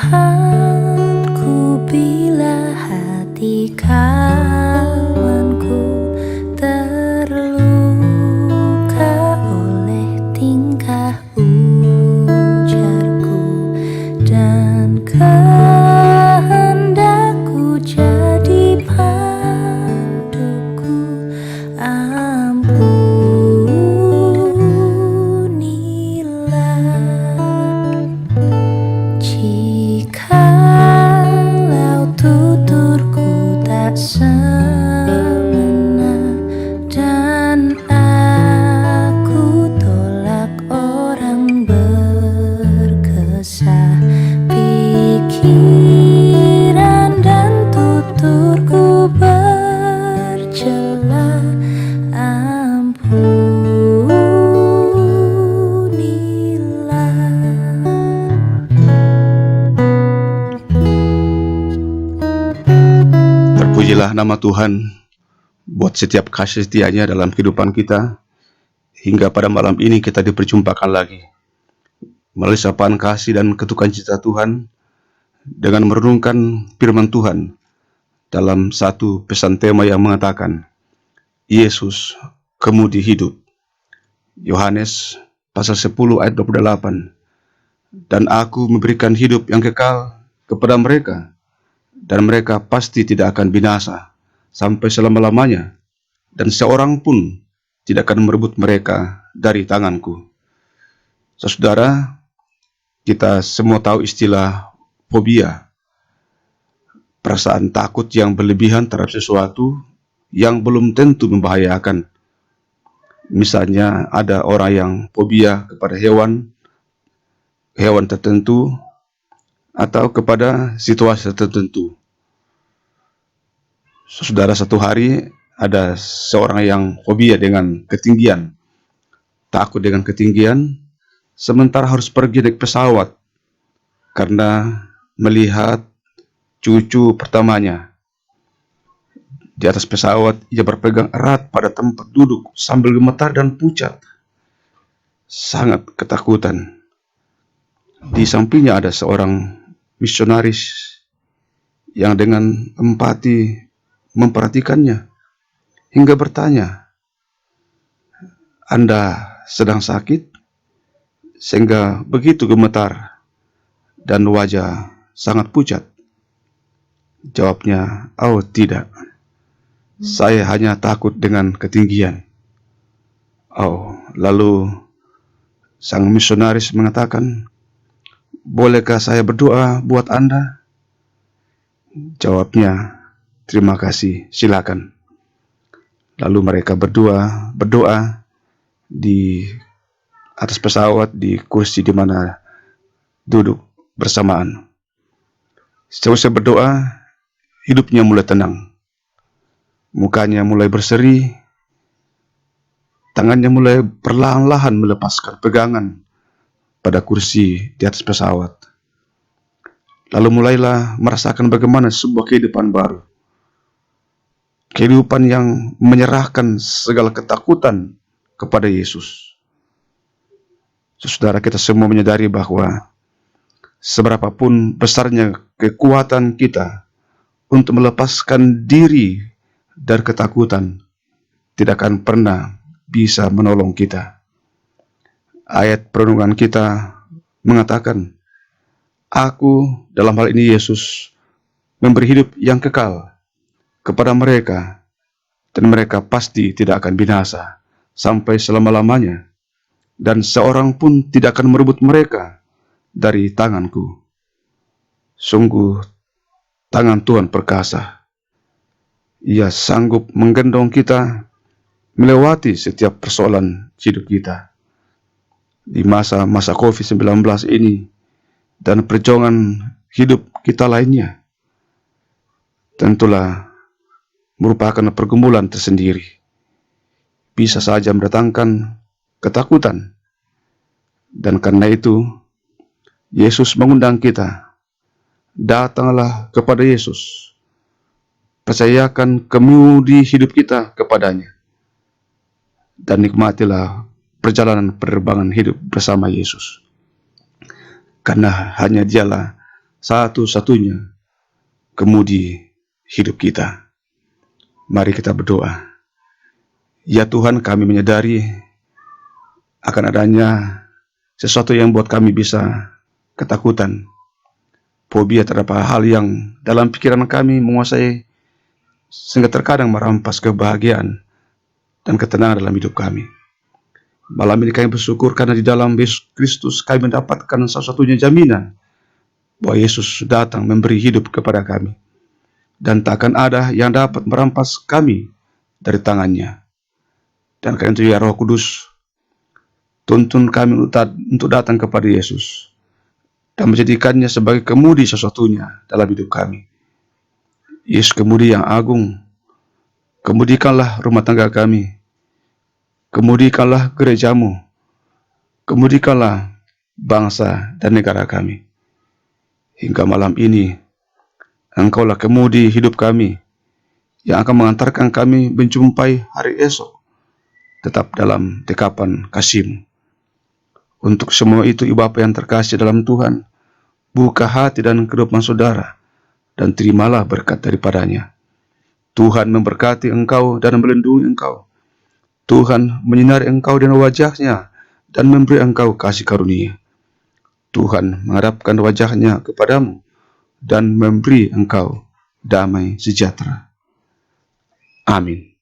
Tuhanku, bila hati kawanku terluka oleh tingkah ujarku dan kehendakku jadi panduku, jikalau tuturku tak semena dan aku tolak orang berkesah, pikiran dan tuturku bercela, Terpujilah nama Tuhan buat setiap kasih setianya dalam kehidupan kita. Hingga pada malam ini kita diperjumpakan lagi melalui sapaan kasih dan ketukan cita Tuhan dengan merenungkan firman Tuhan dalam satu pesan tema yang mengatakan Yesus kemudi hidup. Yohanes pasal 10 ayat 28. Dan aku memberikan hidup yang kekal kepada mereka, dan mereka pasti tidak akan binasa sampai selama-lamanya, dan seorang pun tidak akan merebut mereka dari tanganku. Saudara, kita semua tahu istilah fobia, perasaan takut yang berlebihan terhadap sesuatu yang belum tentu membahayakan. Misalnya ada orang yang fobia kepada hewan tertentu atau kepada situasi tertentu. Saudara, satu hari ada seorang yang fobia dengan ketinggian, takut dengan ketinggian, sementara harus pergi naik pesawat karena melihat cucu pertamanya. Di atas pesawat ia berpegang erat pada tempat duduk sambil gemetar dan pucat, sangat ketakutan. Di sampingnya ada seorang misionaris yang dengan empati memperhatikannya hingga bertanya, "Anda sedang sakit sehingga begitu gemetar dan wajah sangat pucat?" Jawabnya, "Oh tidak, saya hanya takut dengan ketinggian." Oh, lalu sang misionaris mengatakan, "Bolehkah saya berdoa buat Anda?" Jawabnya, "Terima kasih, silakan." Lalu mereka berdoa di atas pesawat di kursi di mana duduk bersamaan. Setelah berdoa, hidupnya mulai tenang, mukanya mulai berseri, tangannya mulai perlahan-lahan melepaskan pegangan pada kursi di atas pesawat. Lalu mulailah merasakan bagaimana sebuah kehidupan baru. Kehidupan yang menyerahkan segala ketakutan kepada Yesus. Saudara, kita semua menyadari bahwa seberapapun besarnya kekuatan kita untuk melepaskan diri dari ketakutan, tidak akan pernah bisa menolong kita. Ayat perenungan kita mengatakan, "Aku," dalam hal ini Yesus, "memberi hidup yang kekal kepada mereka, dan mereka pasti tidak akan binasa sampai selama-lamanya, dan seorang pun tidak akan merebut mereka dari tanganku." Sungguh tangan Tuhan perkasa. Ia sanggup menggendong kita melewati setiap persoalan hidup kita. Di masa-masa COVID-19 ini dan perjuangan hidup kita lainnya, tentulah merupakan pergumulan tersendiri. Bisa saja mendatangkan ketakutan. Dan karena itu, Yesus mengundang kita, datanglah kepada Yesus. Percayakan kemudi hidup kita kepadanya. Dan nikmatilah perjalanan penerbangan hidup bersama Yesus. Karena hanya Dialah satu-satunya kemudi hidup kita. Mari kita berdoa. Ya Tuhan, kami menyadari akan adanya sesuatu yang buat kami bisa ketakutan, fobia terhadap hal yang dalam pikiran kami menguasai, sehingga terkadang merampas kebahagiaan dan ketenangan dalam hidup kami. Malam ini kami bersyukur karena di dalam Yesus Kristus kami mendapatkan satu-satunya jaminan bahwa Yesus datang memberi hidup kepada kami, dan takkan ada yang dapat merampas kami dari tangannya. Dan karena itu ya Roh Kudus, tuntun kami untuk datang kepada Yesus dan menjadikannya sebagai kemudi satu-satunya dalam hidup kami. Yesus, kemudi yang agung, kemudikanlah rumah tangga kami, kemudikanlah gerejamu, kemudikanlah bangsa dan negara kami. Hingga malam ini, Engkaulah kemudi hidup kami, yang akan mengantarkan kami menjumpai hari esok, tetap dalam dekapan kasih-Mu. Untuk semua itu, Ibu Bapa yang terkasih dalam Tuhan, buka hati dan kehidupan saudara, dan terimalah berkat daripadanya. Tuhan memberkati engkau dan melindungi engkau. Tuhan menyinari engkau dengan wajah-Nya dan memberi engkau kasih karunia. Tuhan menghadapkan wajah-Nya kepadamu dan memberi engkau damai sejahtera. Amin.